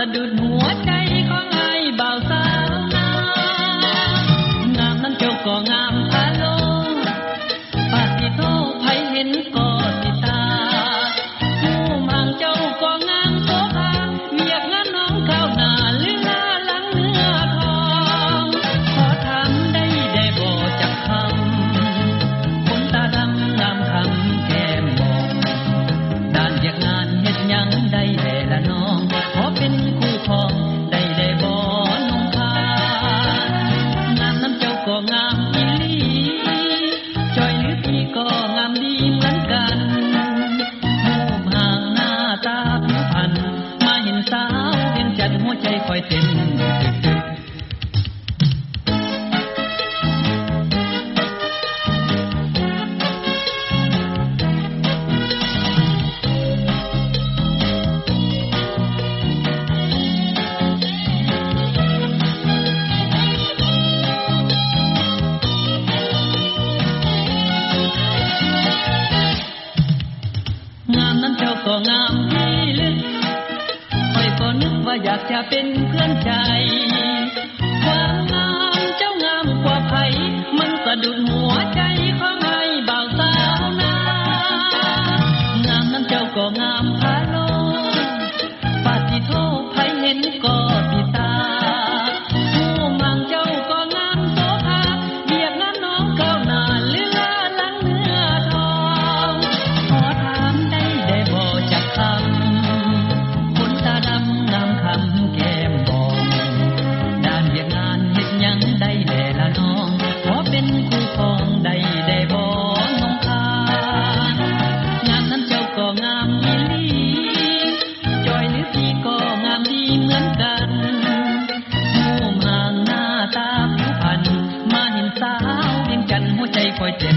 ะดุดหัวใจของไอ้บ่าวสาวงามนั้นเจ้าก็งามพาโลปาสิโทไผเห็นก็สิตาผู้มังเจ้าก็งามโสภาเวียกงานน้องข้าวหน้าเลือหลังเนื้อทองขอถามได้บ่จักคำคนตาดำงามคำแก้มมองด้านเวียกงานเฮ็ดหยังได้แลละน้องขอเป็นคู่ครองได้บ่น้องพางามน้ำเจ้าก็งามอีหลีจอยหรือพี่ก็งามดีเหมือนกันรูปห่างหน้าตาผิวพรรณมาเห็นสาวเวียงจันทน์หัวใจคอยเต้นนั้นเจ้าก็งามพี่ลึกค่อยก็นึกว่าอยากจะเป็นเพื่อนใจความงามเจ้างามกว่าไผมันสะดุดหัวใจของไอ้บ่าวสาวงามนั้นเจ้าก็งามพาโลปาสิโทไผเห็นก็สิตาผู้มังเจ้าก็งามโสภาเวียกงานน้องก้าวหน้าเลือหลังเนื้อทองขอถามได้บ่จักคำคนตาดำงามคำแก้มบองด้านเวียกงานเฮ็ดหยังได้แลละน้องขอเป็นคู่ครองได้บ่น้องพางามนั้นเจ้าก็งามอีหลีจอยหรือพี่ก็งามดีเหมือนกันรูปห่างหน้าตาผิวพรรณมาเห็นสาวเวียงจันทน์หัวใจคอยเต้น